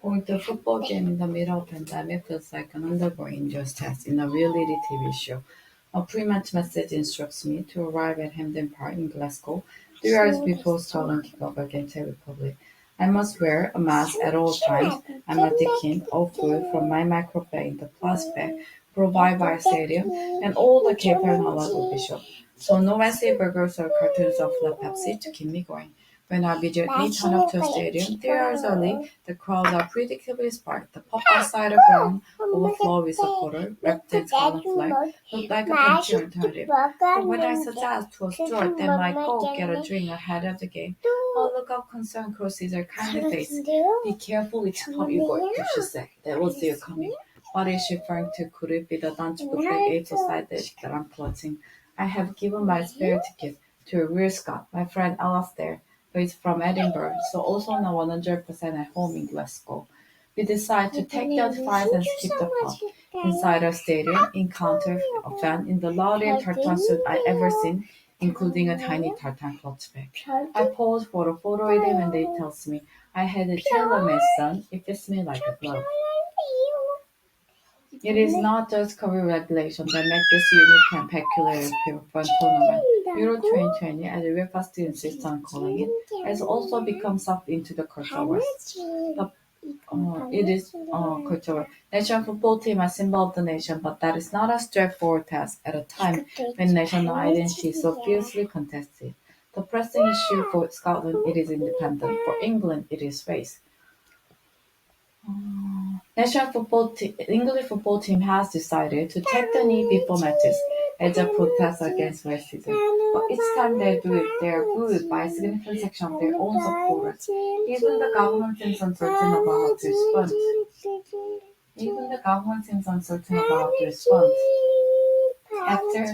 Going to a football game in the middle of pandemic feels like an undergoing injustice in a reality TV show. A pre-match message instructs me to arrive at Hampden Park in Glasgow 3 hours before Scotland kick off against the Republic. I must wear a mask at all times. I'm a decanted of food from my micro bag in the plastic bag provided by stadium, and all the cape and halal will be shown. So no messy burgers or cartons of La Pepsi to keep me going. When I immediately turn up to a stadium 3 hours early, the crowds are predictably sparked. The pub outside the ground overflow with supporters, wrapped in scarlet flag, looked like a party alternative. But when I suggest to a steward they might go get a drink ahead of the game, a look of concern crosses her kindly face. Be careful which pub you go to, she said. They will see you coming. What is she referring to? Could it be the lunch buffet ate beside dish that I'm plotting? I have given my spare ticket to a real Scot, my friend Alastair, who is from Edinburgh, so also not 100% at home in Glasgow. We decide to take the advice and skip the pub. Inside our stadium, encounter a fan in the loudest tartan suit I ever seen, including a tiny tartan clutch bag. I pose for a photo with him and he tells me, I had a tailor-made son, it fits me like a glove. It is not just COVID regulations that make this unique and peculiar fun tournament. Euro 2020, as we fast insist on calling it, has also become sucked into the culture wars. It is culture. National football team are symbol of the nation, but that is not a straightforward task at a time when national identity is so fiercely contested. The pressing issue for Scotland, it is independent. For England, it is race. English football team has decided to take the knee before matches as a protest against racism. But each time they do it, they are booed by a significant section of their own supporters. Even the government seems uncertain about how to respond. After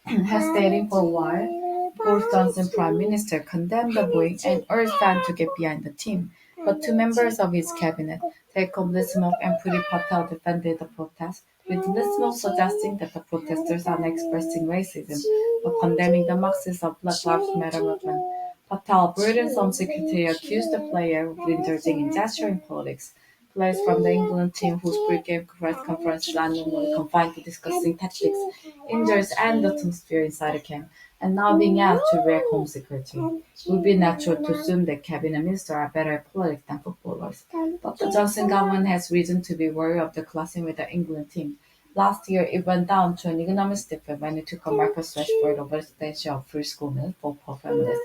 hesitating for a while, Boris Johnson, Prime Minister, condemned the booing and urged fans to get behind the team. But two members of his cabinet, Jacob Rees-Mogg and Priti Patel, defended the protest, with Rees-Mogg suggesting that the protesters are not expressing racism, but condemning the Marxists of Black Lives Matter movement. Patel, Britain's Home Secretary, accused the player of indulging in gesturing politics. Players from the England team, whose pre-game press conferences are normally confined to discussing tactics, injuries, and the atmosphere inside the camp, and now being asked to wear home security. It would be natural to assume that cabinet ministers are better at politics than footballers. But the Johnson government has reason to be worried of the clashing with the England team. Last year, it went down to an enormous defeat when it took on Marcus Rashford over the extension of free school meals for poor families.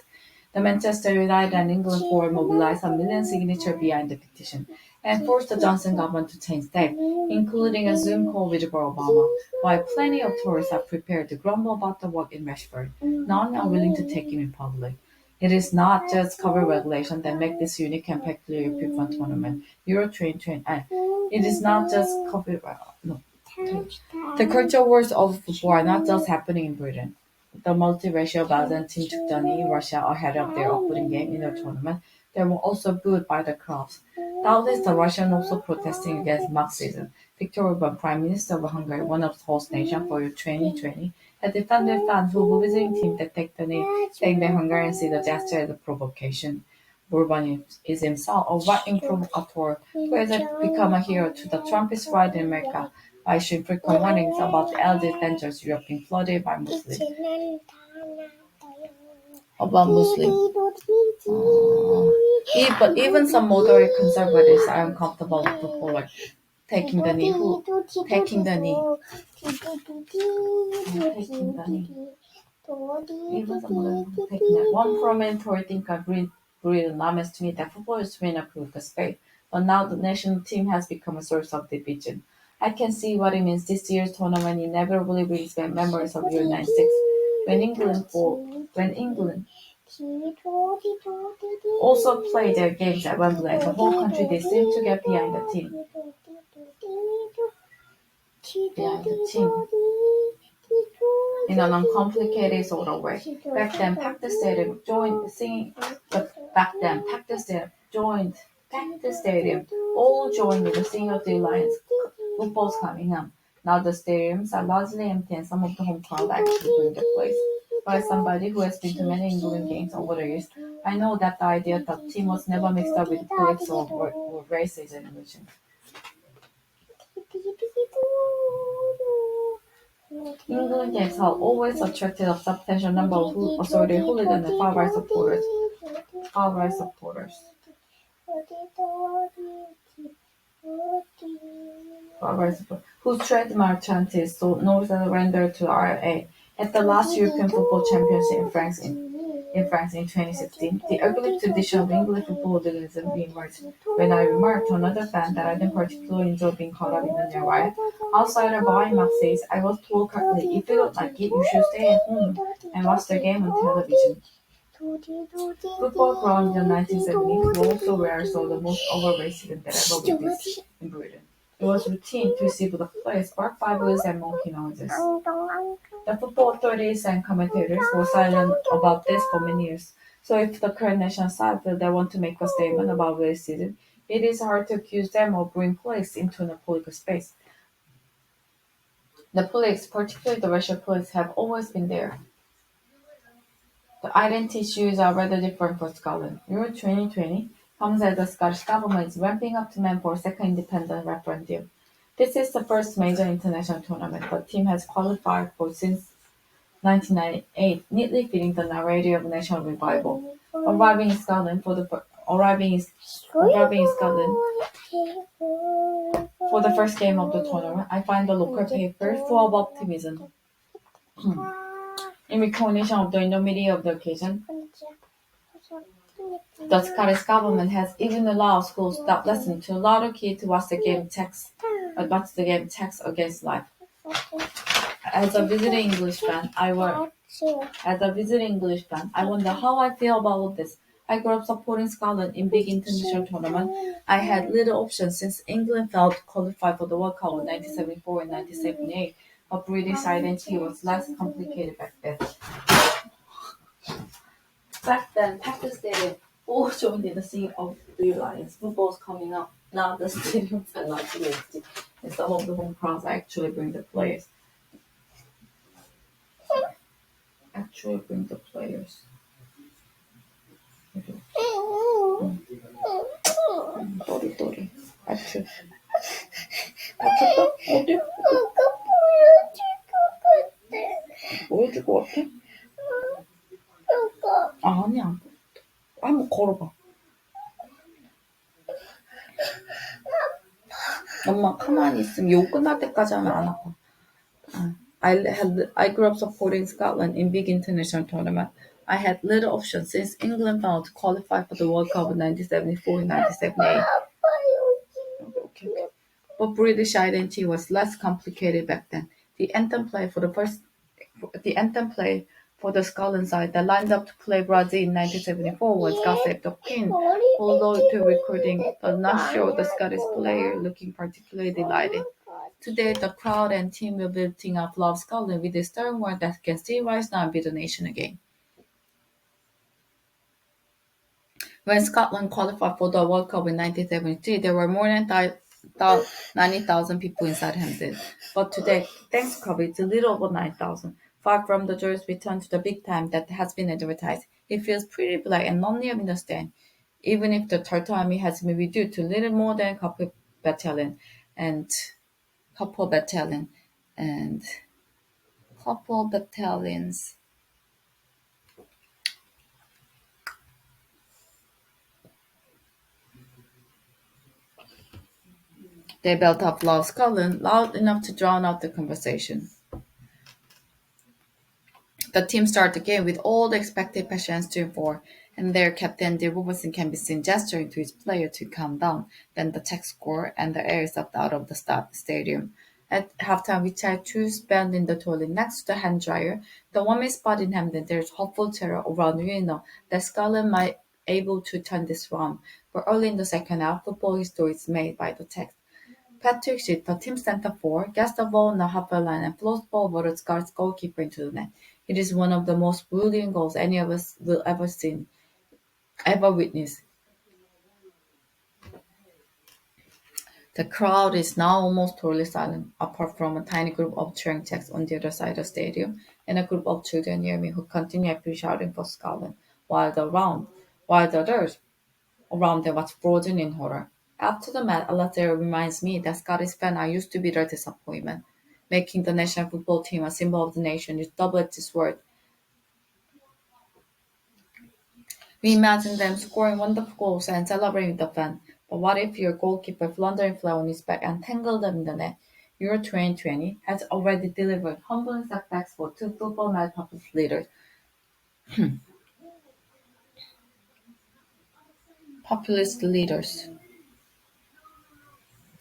The Manchester United and England board mobilized a million signatures behind the petition and forced the Johnson government to change tack, including a Zoom call with Barack Obama. While plenty of tourists are prepared to grumble about the work in Rashford, none are willing to take him in public. It is not just cover regulation that make this unique and peculiar FIFA tournament. Euro 2020. It is not just cover. No. The culture wars of football are not just happening in Britain. The multiracial Belgian team took the knee in Russia ahead of their opening game in the tournament. They were also booed by the crowds. Doubtless the Russians also protesting against Marxism. Viktor Orban, Prime Minister of Hungary, one of the host nations for Euro 2020, had defended fans who were visiting team that take the knee, saying the Hungarians see the gesture as a provocation. Orban is himself a right-wing provocateur who has become a hero to the Trumpist right in America by issuing frequent warnings about the alleged dangers Europe being flooded by Muslims. About Muslims. But even some moderate conservatives are uncomfortable with footballers taking the knee. Taking the knee. Even some moderate taking the one prominent thinker breathed announced to me that footballers may not prove the spade, but now the national team has become a source of division. I can see what it means. This year's tournament inevitably brings back memories of Euro 96, when England also played their games at Wembley, and the whole country they seemed to get behind the team. In an uncomplicated sort of way. Back then, packed the stadium, all joined with the singing of the Lions. Football's coming home. Now the stadiums are largely empty and some of the home crowd actually bring the place. By somebody who has been to many England games over the years, I know that the idea that team was never mixed up with politics or racism and religion. England games have always attracted a substantial number of assorted hooligans and far-right supporters. Far-right supporters. Whose trademark chant is "So no surrender to RA." At the last European Football Championship in France in 2016, the ugly tradition of English football hooliganism emerged when I remarked to another fan that I didn't particularly enjoy being caught up in the near riot. Outsider Mark says, I was told correctly, if you don't like it, you should stay at home and watch the game on television. Football ground in the 1970s were also where I saw the most overrated that ever witnessed in Britain. It was routine to see the players bark fabulous and monkey noises. The football authorities and commentators were silent about this for many years. So if the current national side feel they want to make a statement about racism, it is hard to accuse them of bringing police into the political space. The police, particularly the racial police, have always been there. The identity issues are rather different for Scotland. Euro 2020 comes as the Scottish government is ramping up demand for a second independent referendum. This is the first major international tournament the team has qualified for since 1998, neatly fitting the narrative of national revival. Arriving in Scotland for the first game of the tournament, I find the local paper full of optimism. In recognition of the enormity of the occasion, the Scottish government has even allowed schools without lessons to allow the kids to watch the game text against life. As a visiting English fan, I wonder how I feel about all this. I grew up supporting Scotland in big international tournaments. I had little options since England failed to qualify for the World Cup in 1974 and 1978. But British identity was less complicated back then. Back then, Pepper Stadium all joined in the scene of Blue Lions. Football's coming up. Now the stadiums are not too empty. And some of the home crowds actually bring the players. 또리. 아추. 다쳤어? 어디? 보여줄 것 같아? 아니야. 한번 걸어봐. 엄마 가만히 있으면 요 끝날 때까지 하면 안 아파. I grew up supporting Scotland in big international tournaments. I had little options since England failed to qualify for the World Cup in 1974 and 1978. Okay. But British identity was less complicated back then. The anthem play for the Scotland side that lined up to play Brazil in 1974 was God Save the Queen, although the recording does not show the Scottish player looking particularly delighted. Today, the crowd and team will be lifting up Love Scotland with a stern word that can still rise now and be the nation again. When Scotland qualified for the World Cup in 1973, there were more than 90,000 people inside Hampden. But today, thanks to COVID, it's a little over 9,000. Far from the joyous return to the big time that has been advertised, it feels pretty black and lonely in the stand. Even if the Turtle Army has been reduced to little more than a couple battalions. They built up Love Scotland loud enough to drown out the conversation. The team started the game with all the expected passions to for, and their captain De Robertson can be seen gesturing to his player to calm down. Then the tech score and the air sucked out of the stadium. At halftime, we tried to spend in the toilet next to the hand dryer. The warmest spot in Hampden, there's hopeful terror around Vienna that Scotland might able to turn this round. But early in the second half, football history is made by the text. Patrick Schick, the team center forward, gets the ball on the halfway line and floats ball over the Scots goalkeeper into the net. It is one of the most brilliant goals any of us will ever witness. The crowd is now almost totally silent, apart from a tiny group of cheering Czechs on the other side of the stadium and a group of children near me who continue shouting for Scotland, while the while the others around them was frozen in horror. After the match, Alastair reminds me that Scottish fans are used to bitter disappointment. Making the national football team a symbol of the nation is double-edged sword. We imagine them scoring wonderful goals and celebrating with the fans. But what if your goalkeeper floundering flat on his back and tangled them in the net? Euro 2020 has already delivered humbling setbacks for two football malpractice leaders. Populist leaders.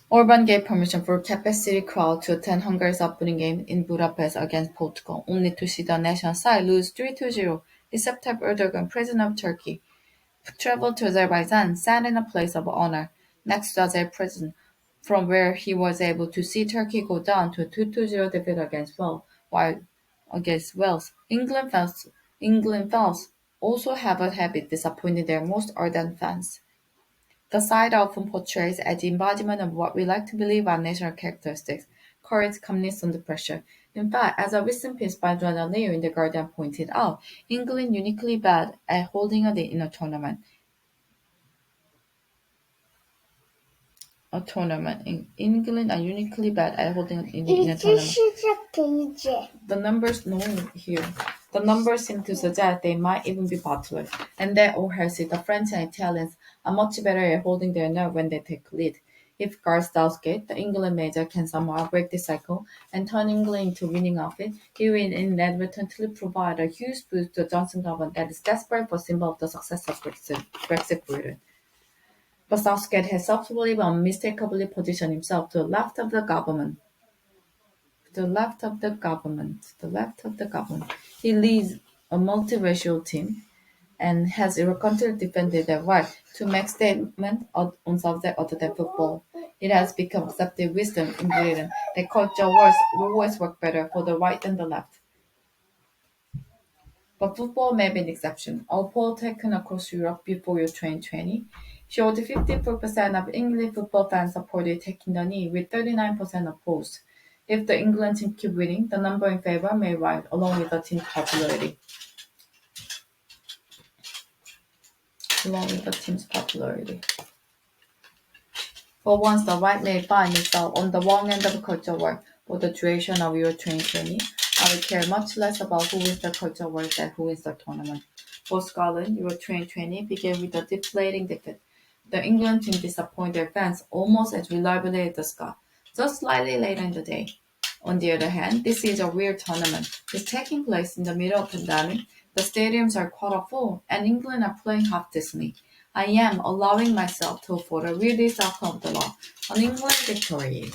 Orban gave permission for capacity crowd to attend Hungary's opening game in Budapest against Portugal, only to see the national side lose 3-0. Recep Tayyip Erdogan, president of Turkey, traveled to Azerbaijan, sat in a place of honor next to Azer prison, from where he was able to see Turkey go down to a 2-0 defeat against Wales. England fans also have a habit disappointing their most ardent fans. The side often portrays as the embodiment of what we like to believe are national characteristics: courage, calmness under pressure. In fact, as a recent piece by Joanna Leo in The Guardian pointed out, England uniquely bad at holding a lead in England are uniquely bad at holding a lead in a tournament. The numbers no here. The numbers seem to suggest they might even be popular. And that all has it, the French and Italians are much better at holding their nerve when they take lead. If Gareth Southgate, the England manager, can somehow break this cycle and turn England into winning outfit, he will inadvertently provide a huge boost to the Johnson government that is desperate for symbol of the success of Brexit Britain. But Southgate has subtly but unmistakably positioned himself to the left of the government. He leads a multiracial team and has reluctantly defended their right to make statements on subjects other than football. It has become accepted wisdom in Britain that culture wars always work better for the right than the left. But football may be an exception. A poll taken across Europe before Euro 2020 showed 54% of English football fans supported taking the knee, with 39% opposed. If the England team keep winning, the number in favor may rise along with the team's popularity. For once, the right may find itself on the wrong end of a culture war. For the duration of Euro 2020, I will care much less about who wins the culture war than who wins the tournament. For Scotland, Euro 2020 began with a deflating defeat. The England team disappointed their fans almost as reliably as the Scots, just slightly later in the day. On the other hand, this is a weird tournament. It's taking place in the middle of pandemic, the stadiums are quarter full, and England are playing half decently. I am allowing myself to hope for the weirdest outcome of the law, an England victory.